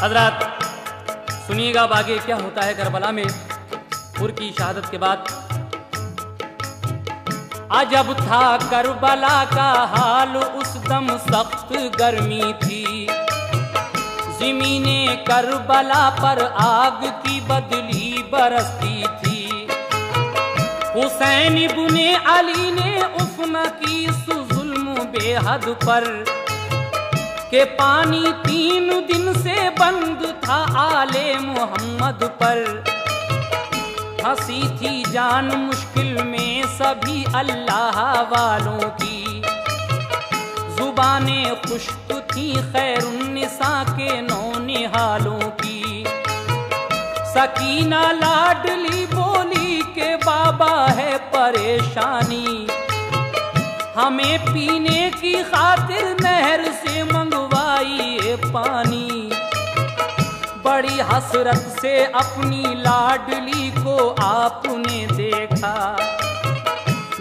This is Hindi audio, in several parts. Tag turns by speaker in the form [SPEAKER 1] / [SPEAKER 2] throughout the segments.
[SPEAKER 1] हजरत सुनिएगा अब आगे क्या होता है करबला में हुर की शहादत के बाद। अजब था करबला का हाल, उस दम सख्त गर्मी थी। ज़मीने करबला पर आग की बदली बरसती थी। हुसैन इब्ने अली ने उफ़्न की जुल्म बेहद पर, के पानी 3 दिन से बंद था आले मोहम्मद पर। हंसी थी जान मुश्किल में सभी अल्लाह वालों की। जुबानें खुश्क थी खैरुन्निसा के नौनिहालों की। सकीना लाडली बोली के बाबा है परेशानी, हमें पीने की खातिर नहर से मंगवाइए पानी। बड़ी हसरत से अपनी लाडली को आपने देखा।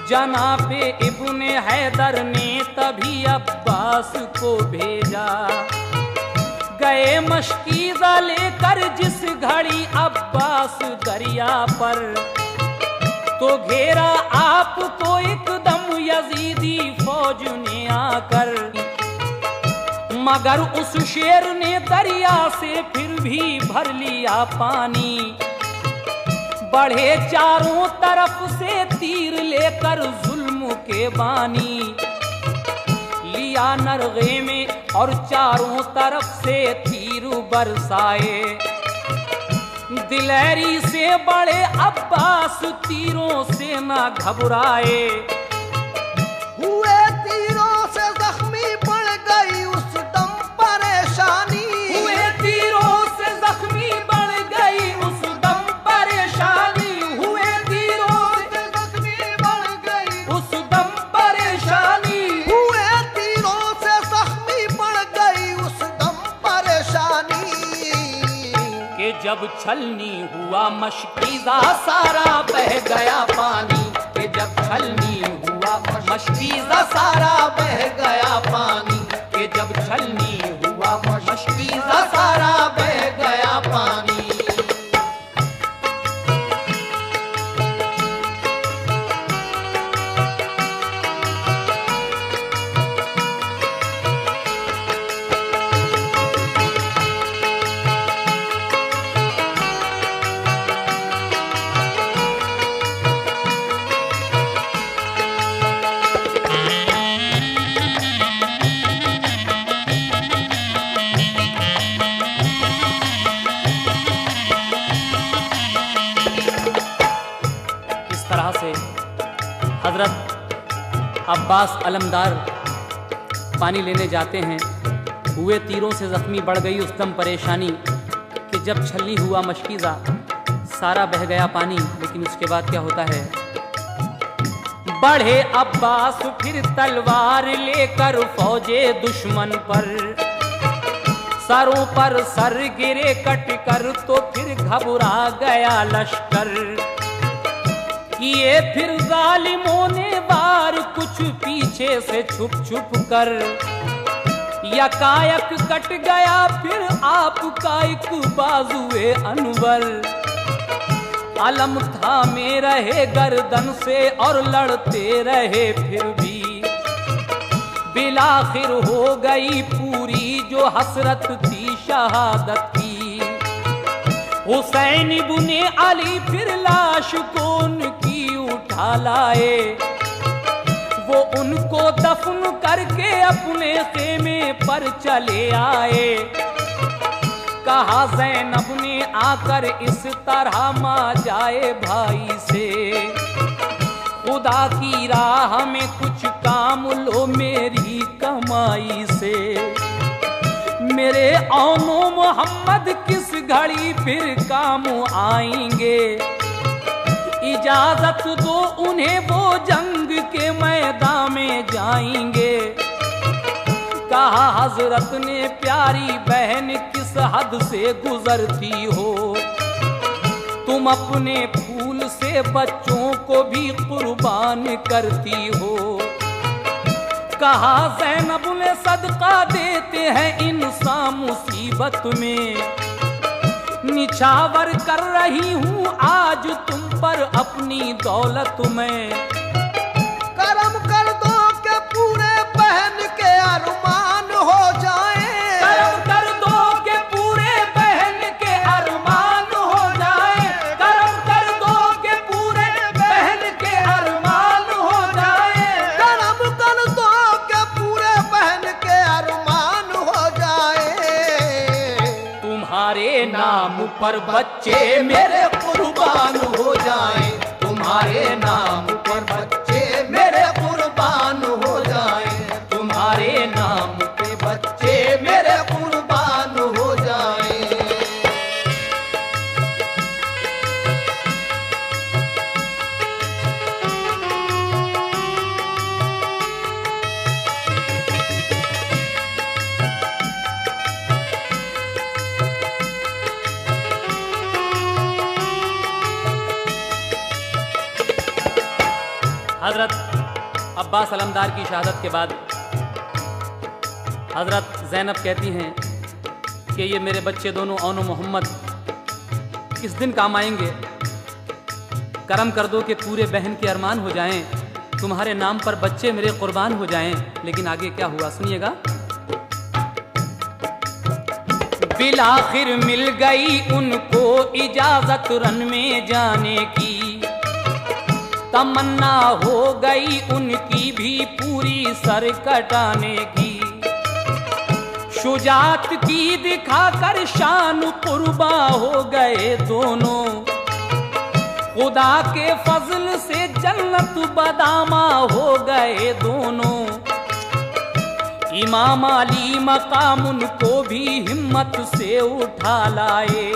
[SPEAKER 1] जनाबे इब्ने हैदर ने तभी अब्बास को भेजा। गए मशकीज़ा लेकर जिस घड़ी अब्बास दरिया पर, तो घेरा आपको एकदम यजीदी फौज ने आकर। मगर उस शेर ने दरिया से फिर भी भर लिया पानी। बढ़े चारों तरफ से तीर लेकर जुल्म के बानी। लिया नरगे में और चारों तरफ से तीर बरसाए। दिलेरी से बड़े अब्बास तीरों से ना घबराए।
[SPEAKER 2] हुए तीरों से जख्मी पड़ गई उस दम परेशानी।
[SPEAKER 1] हुए तीरों से जख्मी बढ़ गई उस दम परेशानी। हुए तीरों से
[SPEAKER 2] जख्मी बढ़ गई
[SPEAKER 1] उस दम परेशानी।
[SPEAKER 2] हुए तीरों से जख्मी पड़ गई उस दम परेशानी।
[SPEAKER 1] कि जब छलनी हुआ मशकीज़ा सारा बह गया पानी। कि जब छलनी हुआ मशकीज़ा सारा बह गया पानी। कि जब छलनी हुआ मशकीज़ा सारा बह गया पानी। हजरत अब्बास अलमदार पानी लेने जाते हैं। हुए तीरों से जख्मी बढ़ गई उस दम परेशानी। कि जब छलनी हुआ मशकीज़ा सारा बह गया पानी। लेकिन उसके बाद क्या होता है? बढ़े अब्बास फिर तलवार लेकर फौजे दुश्मन पर। सरों पर सर गिरे कट कर तो फिर घबरा गया लश्कर। किए फिर जालिमों ने वार कुछ पीछे से छुप छुप कर। यकायक कट गया फिर आपका एक बाजुए अनवर। अलम थामे रहे गर्दन से और लड़ते रहे फिर भी। बिलाखिर हो गई पूरी जो हसरत थी शहादत की। हुसैन इब्ने अली फिर लाश को उनकी उठा लाए। वो उनको दफन करके अपने खेमे पर चले आए। कहा ज़ैनब ने आकर इस तरह मा जाए भाई से। खुदा की राह में कुछ काम लो मेरी कमाई से। मेरे औनो मोहम्मद किस घड़ी फिर काम आएंगे। इजाजत दो उन्हें वो जंग के मैदान में जाएंगे। कहा हजरत ने प्यारी बहन किस हद से गुजरती हो। तुम अपने फूल से बच्चों को भी कुर्बान करती हो। कहा ज़ैनब ने सदका देते हैं इंसान मुसीबत में, निछावर कर रही हूँ आज तुम पर अपनी दौलत में।
[SPEAKER 2] करम कर दो के पूरे बहन के अरमान हो जाए,
[SPEAKER 1] करम कर दो के पूरे बहन के अरमान हो जाए, करम कर दो के पूरे बहन के अरमान हो जाए,
[SPEAKER 2] करम कर दो के पूरे बहन के अरमान हो जाए।
[SPEAKER 1] तुम्हारे नाम पर बच्चे मेरे कुर्बान हो जाए, तुम्हारे नाम पर बच्चे मेरे कुर्बान हो जाए, तुम्हारे नाम पे बच्चे मेरे कुर्बान हो जाए। हजरत अब्बास अलमदार की शहादत के बाद हजरत ज़ैनब कहती हैं कि ये मेरे बच्चे दोनों औनो मोहम्मद किस दिन काम आएंगे। करम कर दो कि पूरे बहन के अरमान हो जाएं, तुम्हारे नाम पर बच्चे मेरे कुर्बान हो जाएं। लेकिन आगे क्या हुआ सुनिएगा। बिलाखिर मिल गई उनको इजाजत रन में जाने की, तमन्ना हो गई उनकी भी पूरी सर कटाने की। शुजात की दिखाकर शान कुर्बा हो गए दोनों, खुदा के फजल से जन्नत बदामा हो गए दोनों। इमाम अली मकाम उनको भी हिम्मत से उठा लाए,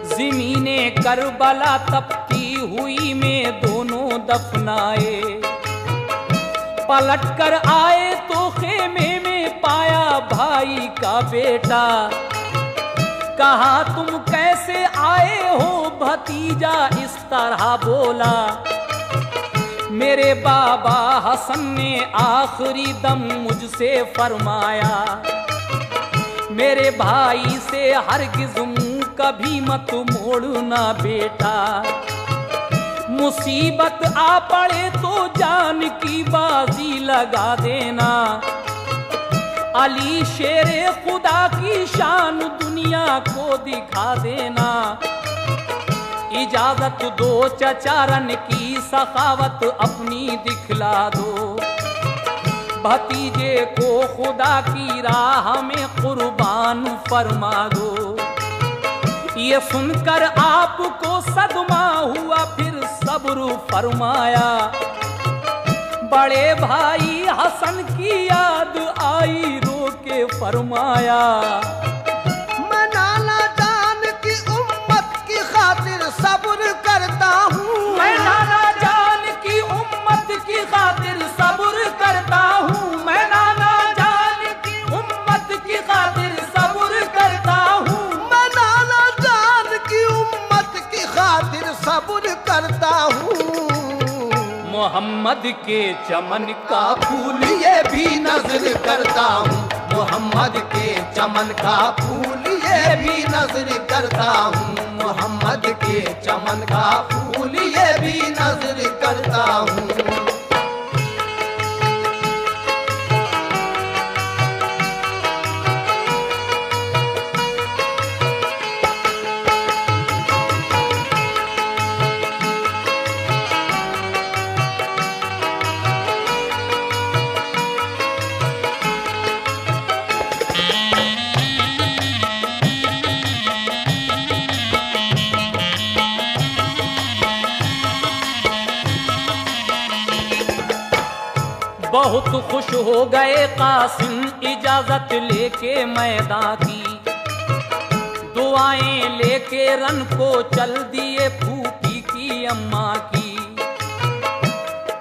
[SPEAKER 1] ज़मीने करबला तपती हुई में दोनों दफनाए। पलट कर आए तो खेमे में पाया भाई का बेटा, कहा तुम कैसे आए हो भतीजा, इस तरह बोला। मेरे बाबा हसन ने आखिरी दम मुझसे फरमाया, मेरे भाई से हरगिज़ मुँह कभी मत मोड़ना बेटा। मुसीबत आ पड़े तो जान की बाजी लगा देना, अली शेरे खुदा की शान दुनिया को दिखा देना। इजाजत दो चचारन की सखावत अपनी दिखला दो, भतीजे को खुदा की राह में कुर्बान फरमा दो। ये सुनकर आपको सदमा हुआ फिर सब्र फरमाया, बड़े भाई हसन की याद आई रो के फरमाया।
[SPEAKER 2] मैं नाना जान की उम्मत की खातिर सब्र करता हूँ,
[SPEAKER 1] मैं नाना जान की उम्मत की खातिर सब्र करता हूँ, मैं नाना जान की उम्मत की खातिर सब्र करता हूँ,
[SPEAKER 2] मैं नाना जान की उम्मत की खातिर सब्र करता हूँ।
[SPEAKER 1] मोहम्मद के चमन का
[SPEAKER 2] फूल ये भी नजर करता हूँ, मोहम्मद के चमन का फूल ये भी नजर करता हूँ, मोहम्मद के चमन का फूल ये भी नजर करता हूँ।
[SPEAKER 1] बहुत खुश हो गए कासिम इजाजत लेके मैदान की, दुआएं लेके रन को चल दिए फूफी की अम्मा की।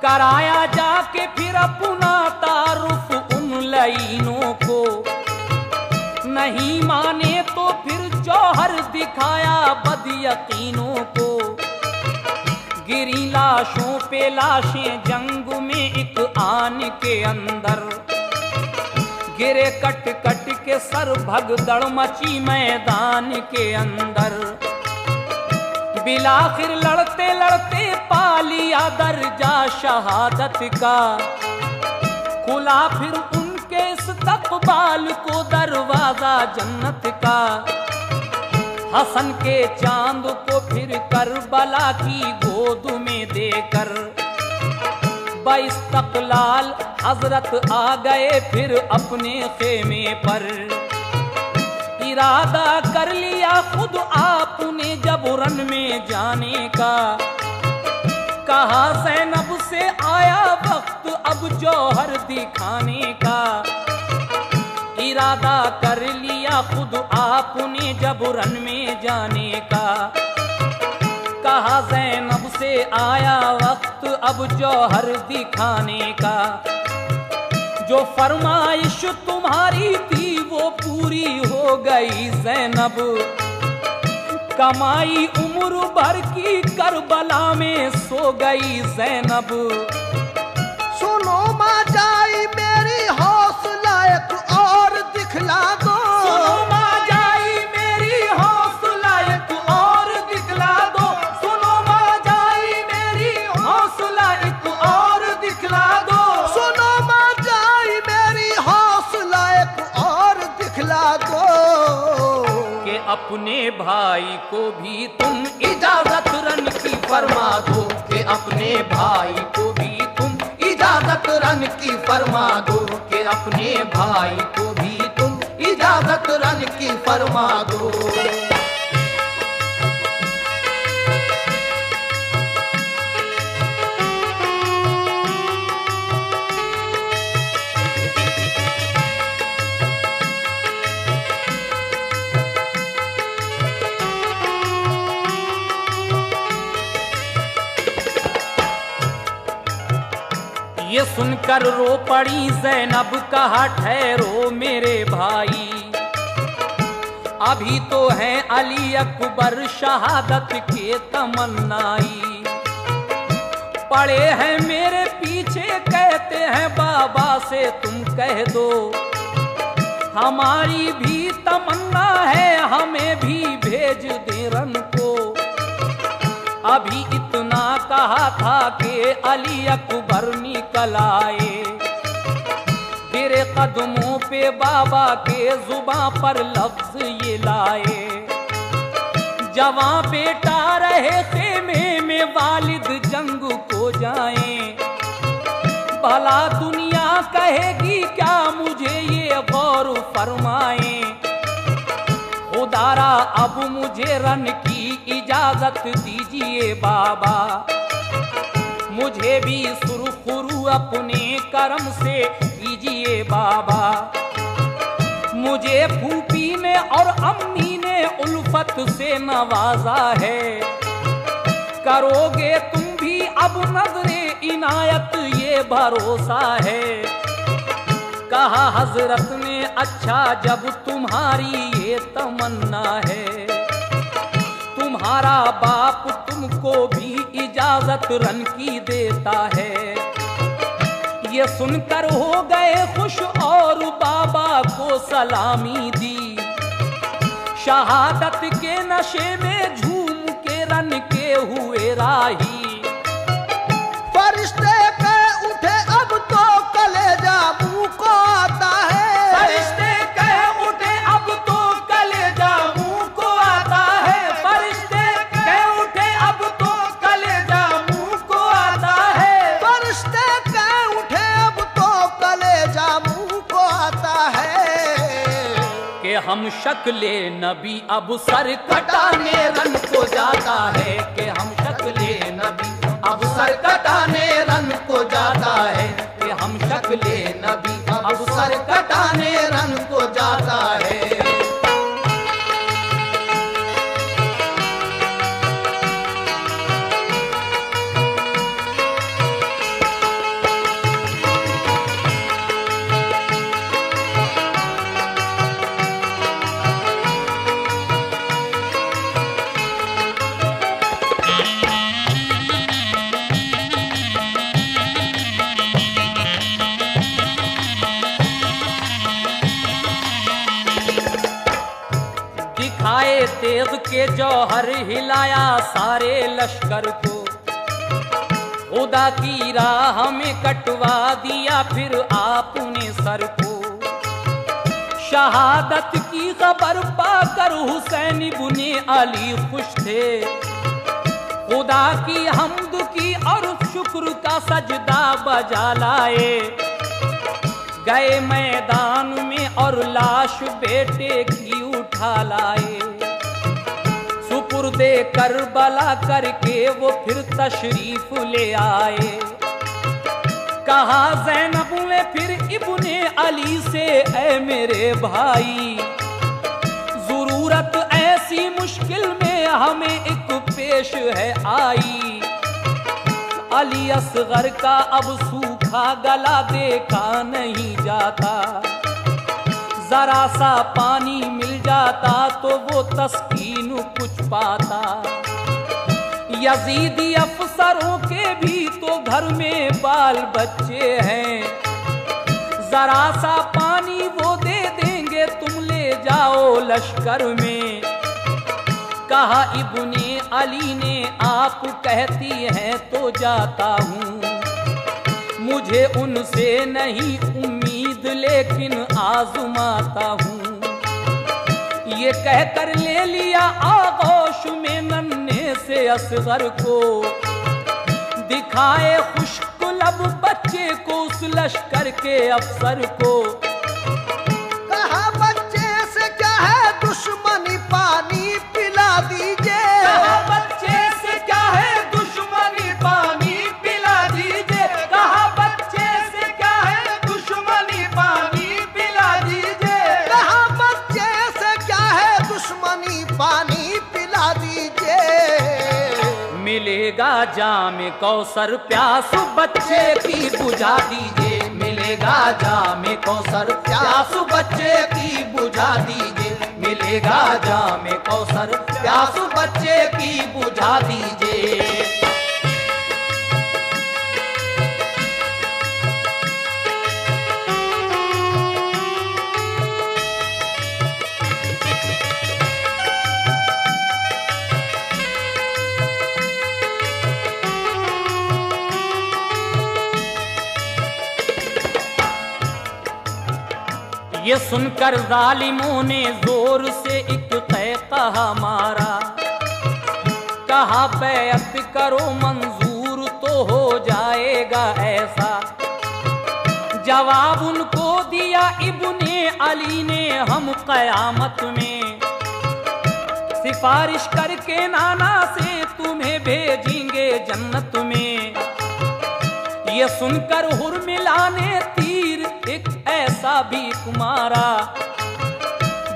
[SPEAKER 1] कराया जाके फिर अपना तारुफ उन लाइनों को, नहीं माने तो फिर जौहर दिखाया बद यकीनों को। गिरी लाशों पे लाशें जंग में एक आन के अंदर, गिरे कट कट के सर भगदड़ मची मैदान के अंदर। बिलाखिर लड़ते लड़ते पा लिया दर्जा शहादत का, खुला फिर उनके इस्तक़बाल को दरवाजा जन्नत का। हसन के चांद को फिर करबला की गोद में देकर बाइस्तक़लाल हजरत आ गए फिर अपने खेमे पर। इरादा कर लिया खुद आपने जब रन में जाने का, कहा ज़ैनब से आया वक्त अब जौहर दिखाने का। इरादा कर लिया खुद आपने जब रन में जाने का, कहा ज़ैनब से आया वक्त अब जौहर दिखाने का। जो फरमाइश तुम्हारी थी वो पूरी हो गई ज़ैनब, कमाई उम्र भर की करबला में सो गई ज़ैनब।
[SPEAKER 2] सुनो माँ जाई मेरी हौसला एक और दिखला दो,
[SPEAKER 1] सुनो माँ जाई मेरी हौसला एक और दिखला दो, सुनो माँ जाई मेरी हौसला एक और दिखला दो।
[SPEAKER 2] सुनो माँ जाई मेरी हौसला एक और दिखला दो,
[SPEAKER 1] कि अपने भाई को भी तुम इजाजत रन की फरमा दो, कि अपने भाई को भी तुम इजाजत रन की फरमा दो, कि अपने भाई को भी तुम इजाजत रन की फरमा दो। ये सुनकर रो पड़ी ज़ैनब, कहा ठहरो मेरे भाई, अभी तो हैं अली अकबर शहादत के तमन्नाई। पड़े हैं मेरे पीछे कहते हैं बाबा से तुम कह दो, हमारी भी तमन्ना है हमें भी भेज दे रन को। अभी इतना कहा था कि अली अकबर निकल आए, गिरे कदमों पे बाबा के जुबां पर लफ्ज ये लाए। जवां बेटा रहे खेमे में वालिद जंग को जाएं, भला दुनिया कहेगी क्या मुझे ये गौर फरमाएं। खुदारा अब मुझे रन की इजाजत दीजिए बाबा, मुझे भी सुरखुरु अपने करम से कीजिए बाबा। मुझे फूफी ने और अम्मी ने उल्फत से नवाजा है, करोगे तुम भी अब नजरे इनायत ये भरोसा है। कहा हजरत ने अच्छा जब तुम्हारी ये तमन्ना है, तुम्हारा बाप तुमको भी इजाजत रन की देता है। ये सुनकर हो गए खुश और बाबा को सलामी दी, शहादत के नशे में झूम के रन के हुए राही।
[SPEAKER 2] फरिश्ते के उठे अब तो कलेजा मुंह को आता है,
[SPEAKER 1] फरिश्ते के उठे अब तो कलेजा मुंह को आता है, फरिश्ते के उठे अब तो कलेजा मुंह को आता है।
[SPEAKER 2] फरिश्ते के उठे अब तो कलेजा मुंह को आता है,
[SPEAKER 1] कि हम शक्ले नबी अब सर कटाने रन को जाता है, कि हम शक्ले नबी अब सर कटाने रन को जाता है, कि हम शक्ले नबी अब सर कटाने रन को जाता है। अंग्रेज के जौहर हिलाया सारे लश्कर को, खुदा की राह में कटवा दिया फिर आपने सर को। शहादत की खबर पाकर हुसैन इब्ने अली खुश थे, खुदा की हम्द की और शुक्र का सजदा बजा लाए। गए मैदान में और लाश बेटे की उठा लाए, सुपुर्दे करबला करके वो फिर तशरीफ ले आए। कहा ज़ैनब ने फिर इब्ने अली से, ऐ मेरे भाई जरूरत ऐसी मुश्किल में हमें एक पेश है आई। अली असगर का अब सूखा गला देखा नहीं जाता, जरा सा पानी मिल जाता तो वो तस्कीन कुछ पाता। यजीदी अफसरों के भी तो घर में बाल बच्चे हैं, जरा सा पानी वो दे देंगे तुम ले जाओ लश्कर में। कहा इब्ने अली ने आप कहती हैं तो जाता हूँ, मुझे उनसे नहीं उम्मीद लेकिन आजमाता हूँ। ये कहकर ले लिया आगोश में नन्हे से असगर को, दिखाए खुश्क लब बच्चे को उस लश्कर के अफसर को।
[SPEAKER 2] कहा बच्चे से क्या है दुश्मनी पानी पिला दीजिए।
[SPEAKER 1] कहा बच्चे से क्या है दुश्मनी पानी पिला दीजिए। कहा बच्चे से क्या है दुश्मनी पानी पिला दीजिए।
[SPEAKER 2] कहा बच्चे से क्या है दुश्मनी पानी पिला दीजिए।
[SPEAKER 1] मिलेगा जाम कौसर प्यास बच्चे की बुझा दीजिए। मिलेगा जाम कौसर प्यास बच्चे की बुझा दीजिए। मिलेगा जाम कौसर प्यास बच्चे की बुझा दीजिए। ये सुनकर जालिमों ने जोर से एक कहा मारा, कहा बैअत करो मंजूर तो हो जाएगा ऐसा। जवाब उनको दिया इब्ने अली ने, हम कयामत में सिफारिश करके नाना से तुम्हें भेजेंगे जन्नत में। ये सुनकर हुर्मिला ने तीर एक ऐसा भी मारा,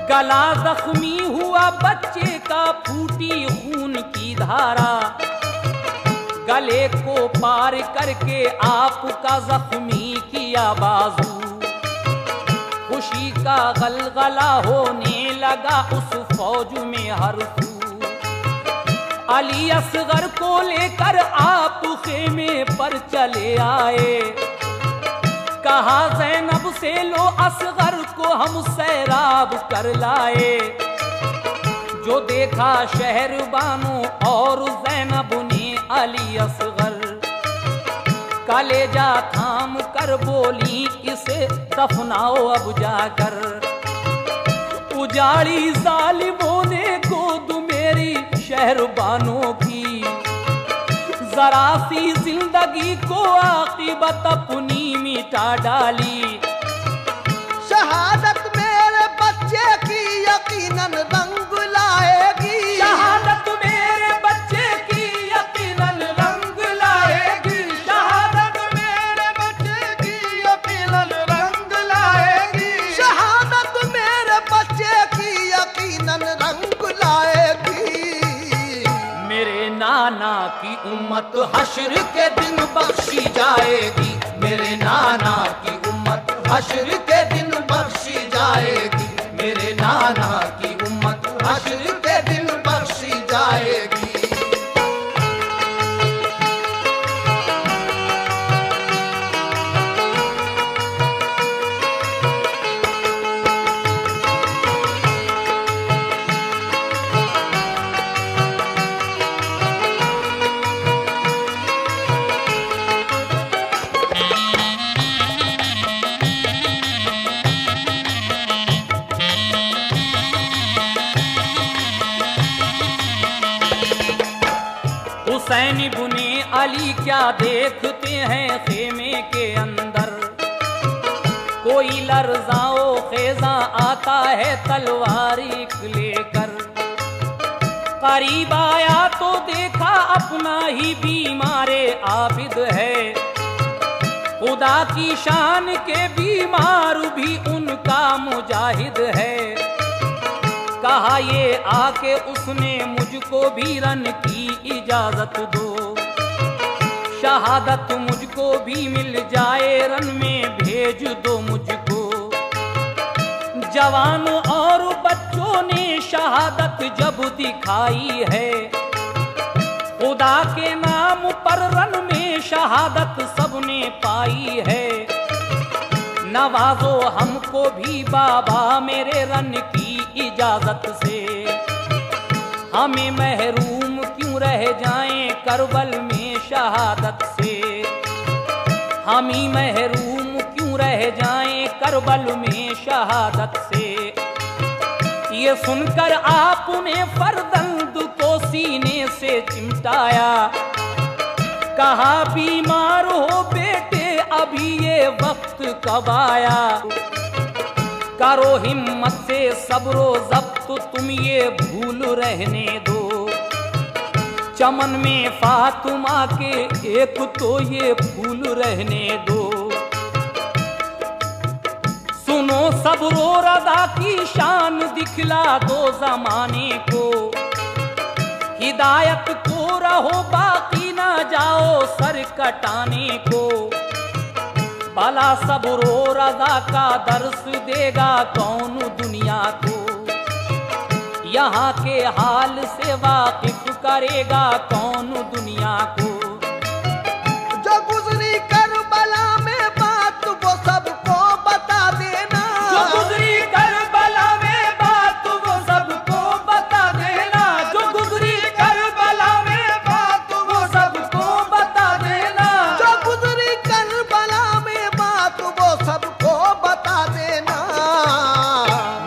[SPEAKER 1] गला जख्मी हुआ बच्चे का फूटी खून की धारा। गले को पार करके आपका जख्मी किया बाजू, खुशी का गलगला होने लगा उस फौज में हर सू। अली असगर को लेकर आप खेमे पर चले आए, कहा ज़ैनब से लो असगर को हम सैराब कर लाए। जो देखा शहर बानो और ज़ैनब ने अली असगर, कलेजा थाम कर बोली इसे दफनाओ अब जाकर। उजाड़ी जालिमों ने गोद मेरी शहर बानों की, जरा सी जिंदगी को आकिबत अपनी मिटा डाली।
[SPEAKER 2] शहादत मेरे बच्चे की यकीनन रंग लाएगी।
[SPEAKER 1] शहादत मेरे बच्चे की यकीनन रंग लाएगी। शहादत मेरे बच्चे की यकीनन रंग लाएगी।
[SPEAKER 2] शहादत मेरे बच्चे की यकीनन रंग लाएगी।
[SPEAKER 1] मेरे नाना की उम्मत हश्र के दिन बख्शी जाएगी। मेरे नाना की उम्मत हश्र के दिन बख्शी जाएगी। मेरे नाना की उम्मत हश्र के दिन बख्शी जाएगी। पुजारी क्या देखते हैं खेमे के अंदर। कोई लर्ज़ाओ खेजा आता है तलवारी लेकर। करीब आया तो देखा अपना ही बीमारे आबिद है। खुदा की शान के बीमार भी उनका मुजाहिद है। कहा ये आके उसने मुझको भी रन की इजाजत दो। शहादत मुझको भी मिल जाए रन में भेज दो मुझको। जवानों और बच्चों ने शहादत जब दिखाई है। खुदा के नाम पर रन में शहादत सबने पाई है। नवाजो हमको भी बाबा मेरे रन की इजाजत से। हमें महरूम क्यों रह जाएं करबल में शहादत से। हम ही महरूम क्यों रह जाएं करबल में शहादत से। ये सुनकर आपने फरदंद को सीने से चिमटाया। कहा बीमार हो बेटे अभी ये वक्त कब आया। करो हिम्मत से सब्रो ज़ब्त तुम ये भूल रहने दो। चमन में फातिमा के एक तो ये फूल रहने दो। सुनो सब्रो रज़ा की शान दिखला दो ज़माने को। हिदायत को रहो बाकी ना जाओ सर कटाने को। भला सब्रो रज़ा का दर्स देगा कौन दुनिया को। यहाँ के हाल से वाकिफ करेगा कौन दुनिया को।
[SPEAKER 2] जो गुजरी करबला में बात वो सबको बता देना।
[SPEAKER 1] जो गुजरी करबला में बात वो सबको बता देना। जो गुजरी करबला में बात वो सबको बता देना।
[SPEAKER 2] जो गुजरी करबला में बात वो सबको बता देना।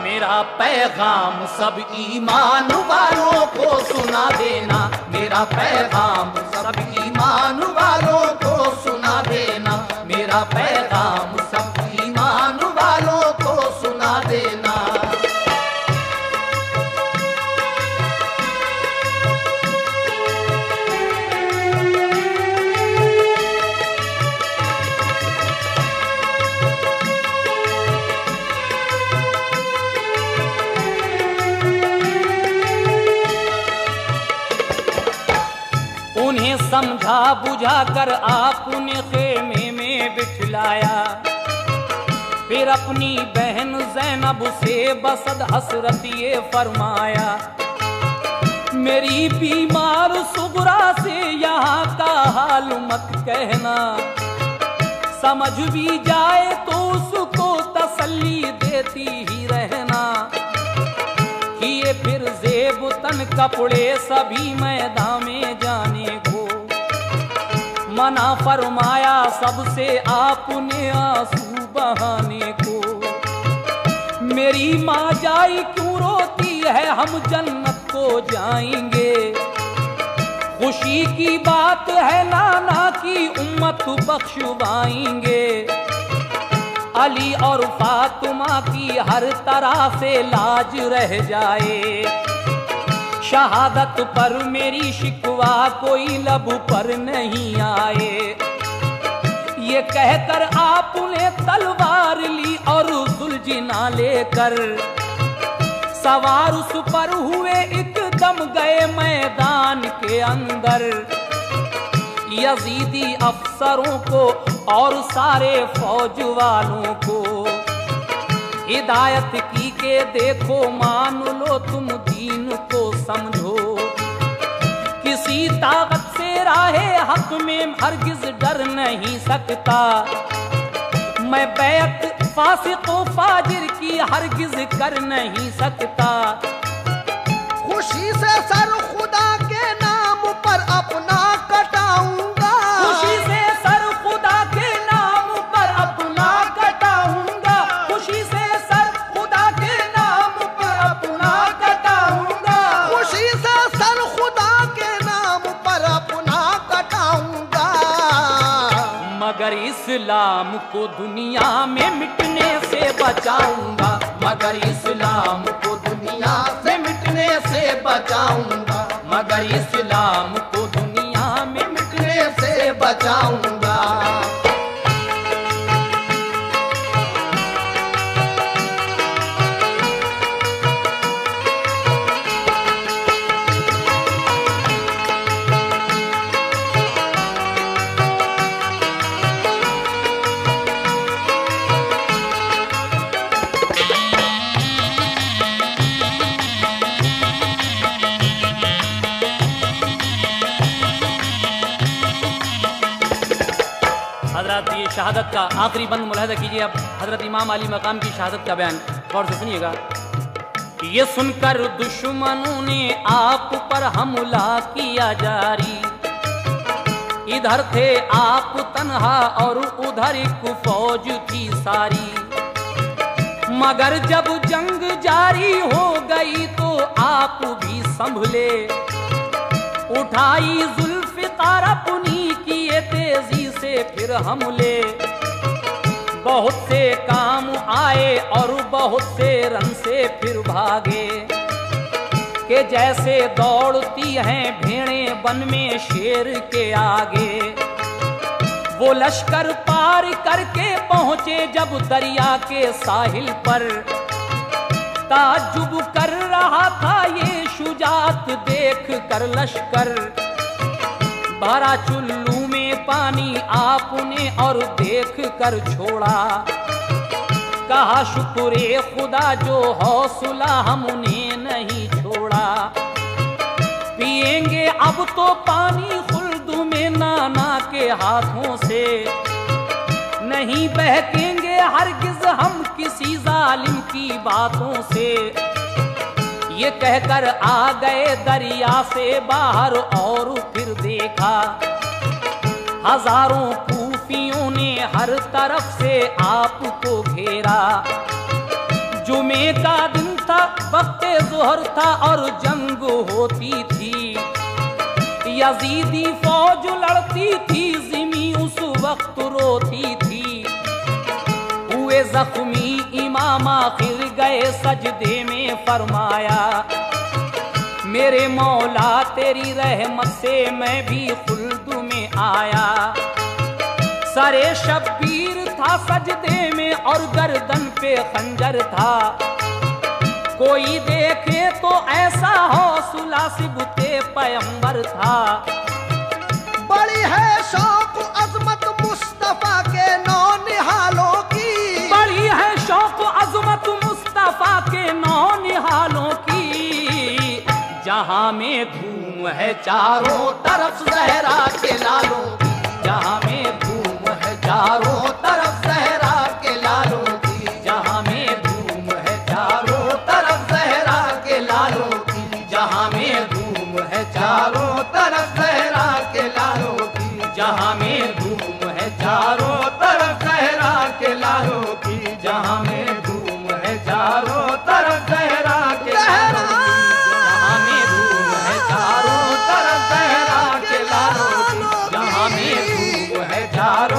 [SPEAKER 1] मेरा पैगाम सब ईमान वालों को सुना देना।
[SPEAKER 2] मेरा पैगाम सब ईमान वालों को सुना देना। मेरा पैगाम सब ईमान वालों को सुना देना।
[SPEAKER 1] उन्हें समझा बुझा कर आपने खेमे में बिठलाया। फिर अपनी बहन ज़ैनब से बसद हसरत ये फरमाया। मेरी बीमार सुगरा से यहाँ का हाल मत कहना। समझ भी जाए तो उसको तसल्ली देती ही रहना। किए फिर जेब तन कपड़े सभी मैदान में जाने को। मना फरमाया सबसे आपने आंसू बहाने को। मेरी माँ जाई क्यों रोती है हम जन्नत को जाएंगे। खुशी की बात है नाना की उम्मत बख्शवाएंगे। अली और फातिमा की हर तरह से लाज रह जाए। शहादत पर मेरी शिकवा कोई लब पर नहीं आए। ये कहकर आपने तलवार ली और सुलझना लेकर सवार उस पर हुए एकदम गए मैदान के अंदर। यजीदी अफसरों को और सारे फौज वालों को हिदायत की के देखो मान लो तुम दीन को समझो। किसी ताकत से राहे हक में हरगिज डर नहीं सकता। मैं बैत फासिक व फाजिर की हरगिज कर नहीं सकता।
[SPEAKER 2] खुशी से सर खुदा के नाम पर अपना कटाऊंगा।
[SPEAKER 1] खुशी से सर खुदा के नाम पर अपना कटाऊंगा। खुशी से सर खुदा के नाम पर अपना कटाऊंगा।
[SPEAKER 2] खुशी से सर खुदा के नाम पर अपना कटाऊंगा।
[SPEAKER 1] इस्लाम को दुनिया में मिटने से बचाऊंगा,
[SPEAKER 2] मगर इस्लाम को दुनिया से मिटने से बचाऊंगा,
[SPEAKER 1] मगर इस्लाम को दुनिया में
[SPEAKER 2] मिटने से बचाऊंगा।
[SPEAKER 1] हजरत ये शहादत का आखिरी बंद मुलाहिजा कीजिए। अब हजरत इमाम अली मकाम की शहादत का बयान गौर से सुनिएगा। ये सुनकर दुश्मनों ने आप पर हमला किया जारी, इधर थे आप तन्हा और उधर एक फौज थी सारी, मगर जब जंग जारी हो गई तो आप भी संभले, उठाई जुल्फ़िकार अपनी किए तेजी से फिर हमले, बहुत से काम आए और बहुत से रन से फिर भागे, कि जैसे दौड़ती हैं भेड़ें वन में शेर के आगे। वो लश्कर पार करके पहुंचे जब दरिया के साहिल पर, ताज्जुब कर रहा था ये शुजात देख कर लश्कर, भरा चुल्लू में पानी आपने और देख कर छोड़ा, कहा शुक्रे खुदा जो हौसला हमने नहीं छोड़ा, पिएंगे अब तो पानी खुल्द में नाना के हाथों से, नहीं बहकेंगे हरगिज हम किसी जालिम की बातों से। ये कहकर आ गए दरिया से बाहर और फिर देखा, हजारों कूफियों ने हर तरफ से आपको घेरा। जुमे का दिन था, वक्ते ज़ोहर था और जंग होती थी, यजीदी फौज लड़ती थी, ज़िमी उस वक्त रोती थी। हुए जख्मी इमाम आखिर गए सजदे में, फरमाया मेरे मौला तेरी रहमत से मैं भी खुल्द में आया। सरे शब्बीर था सजदे में और गर्दन पे खंजर था, कोई देखे तो ऐसा हौसला सिबते पैगंबर था।
[SPEAKER 2] बड़ी है शौक अजमत मुस्तफा के नौ निहालों की,
[SPEAKER 1] बड़ी है शौक अजमत मुस्तफा के नौ निहालों की, जहां में धूम है चारों
[SPEAKER 2] तरफ ज़हरा के लालों की,
[SPEAKER 1] जहां में धूम है
[SPEAKER 2] चारों तरफ ज़हरा के लालों की,
[SPEAKER 1] जहां में धूम है
[SPEAKER 2] चारों तरफ ज़हरा के लालों की,
[SPEAKER 1] जहां में धूम है
[SPEAKER 2] चारों तरफ ज़हरा के लालों की,
[SPEAKER 1] जहां में धूम है
[SPEAKER 2] चारों तरफ ज़हरा के लालों की,
[SPEAKER 1] जहां में धूम है
[SPEAKER 2] चारों तरफ ज़हरा के लालों की,
[SPEAKER 1] जहां में धूम है
[SPEAKER 2] चारों तरफ ज़हरा के लालों की,
[SPEAKER 1] जहां में धूम है
[SPEAKER 2] चारों